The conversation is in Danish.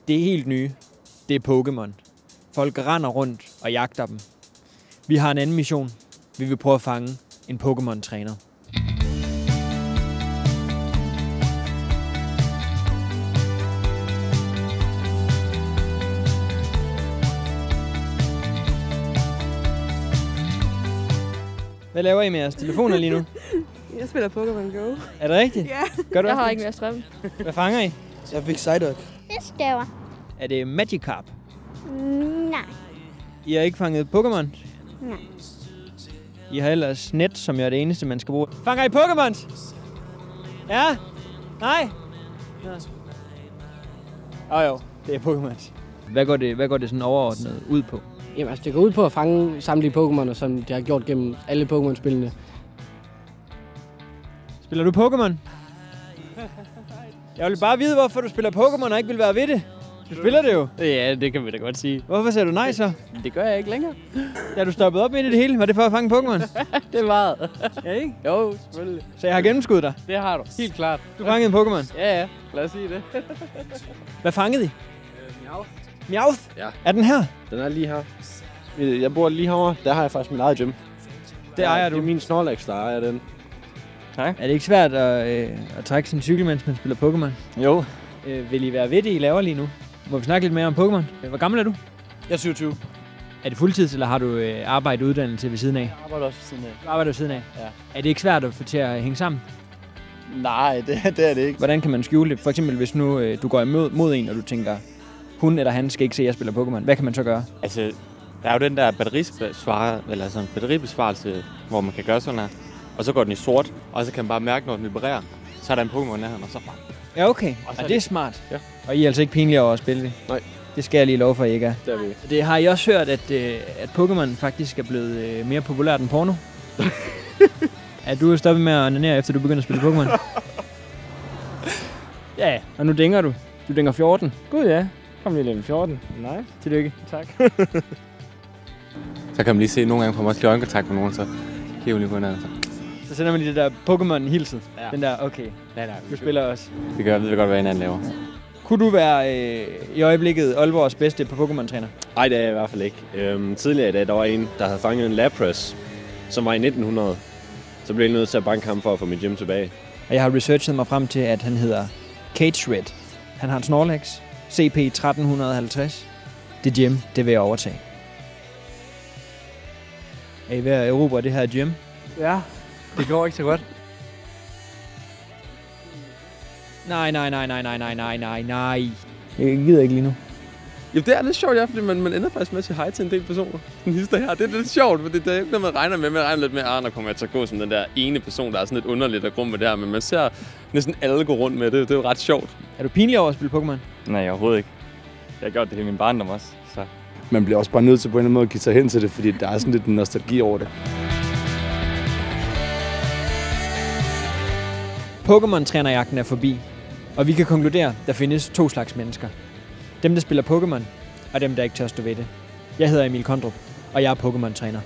Det er helt nye. Det er Pokémon. Folk render rundt og jagter dem. Vi har en anden mission. Vi vil prøve at fange en Pokémon-træner. Hvad laver I med jeres telefoner lige nu? Jeg spiller Pokémon Go. Er det rigtigt? Ja. Gør du Jeg også har det? ikke mere strøm. Hvad fanger I? Jeg fik Psyduck. Det støver. Er det Magikarp? Nej. I har ikke fanget Pokémon? Nej. I har ellers net, som er det eneste, man skal bruge. Fanger I Pokémons? Ja? Nej? Jo, det er Pokémons. Hvad går det sådan overordnet ud på? Jamen altså, det går ud på at fange samtlige Pokémoner, som de har gjort gennem alle Pokémon-spillene. Spiller du Pokémon? Jeg vil bare vide, hvorfor du spiller Pokémon og ikke vil være ved det. Du spiller det jo. Ja, det kan vi da godt sige. Hvorfor sagde du nej så? Det gør jeg ikke længere. Da du stoppede op midt i det hele, var det for at fange Pokémon? Det er meget. Ja, ikke? Jo, selvfølgelig. Så jeg har gennemskuddet dig. Det har du. Helt klart. Du fangede en Pokémon. Ja. Lad os sige det. Hvad fangede I? Meowth. Meowth? Ja. Er den her? Den er lige her. Jeg bor lige herovre. Der har jeg faktisk min eget gym. Det ejer du. Det er min Snorlax, der ejer den. Tak. Er det ikke svært at trække sin cykel, mens man spiller Pokémon? Jo. Vil I være ved det, I laver lige nu? Må vi snakke lidt mere om Pokémon? Hvor gammel er du? Jeg er 27. Er det fuldtids, eller har du arbejde og uddannelse ved siden af? Jeg arbejder også ved siden af. Du arbejder ved siden af? Ja. Er det ikke svært at få til at hænge sammen? Nej, det er det ikke. Hvordan kan man skjule det? For eksempel, hvis nu du går imod en, og du tænker, hun eller han skal ikke se, at jeg spiller Pokémon. Hvad kan man så gøre? Altså, der er jo den der batteribesvarelse, hvor man kan gøre sådan her. Og så går den i sort, og så kan man bare mærke, når den vibrerer. Så er der en Pokémon nærheden, og så bare... Ja, okay. Og det er smart. Ja. Og I er altså ikke pinlige over at spille det? Nej. Det skal jeg lige love for, at I ikke er. Det er vi. Det har I også hørt, at Pokémon faktisk er blevet mere populært end porno? Er du stoppet med at onanere, efter du begynder at spille Pokémon? Ja, og nu dænger du. Du dænger 14. Gud ja. Kom lige level 14. Nej. Tillykke. Tak. Så kan man lige se, nogle gange får man også lige øjenkontakt med nogen, så kigger vi lige på hinanden. Så sender man lige det der Pokémon-hilset. Ja. Den der, okay, Nej, du spiller også. Det gør, ved vi godt, hvad hinanden laver. Kunne du være i øjeblikket Aalborgs bedste på Pokémon-træner? Nej, det er jeg i hvert fald ikke. Tidligere i dag, der var en, der havde fanget en Lapras, som var i 1900. Så blev jeg nødt til at banke ham for at få mit gym tilbage. Og jeg har researchet mig frem til, at han hedder Cage Red. Han har en Snorlax, CP 1350. Det gym, det vil jeg overtage. Er I ved at erobre det her gym? Ja, det går ikke så godt. Nej. Jeg gider ikke lige nu. Jamen, det er lidt sjovt, ja, fordi man ender faktisk med at sige hej til en del personer. Den hister her, det er lidt sjovt, for det er ikke noget, man regner med. Man regner lidt med, at der kommer til at gå som den der ene person, der er sådan lidt underligt at gå med det her. Men man ser næsten alle gå rundt med det. Det er jo ret sjovt. Er du pinlig over at spille Pokémon? Nej, overhovedet ikke. Jeg har gjort det hele min barndom også, så... Man bliver også bare nødt til på en eller anden måde at give sig hen til det, fordi der er sådan lidt en nostalgi over det. Pokémon-trænerjagten er forbi, og vi kan konkludere, at der findes 2 slags mennesker. Dem, der spiller Pokémon, og dem, der ikke tør stå ved det. Jeg hedder Emil Kondrup, og jeg er Pokémon-træner.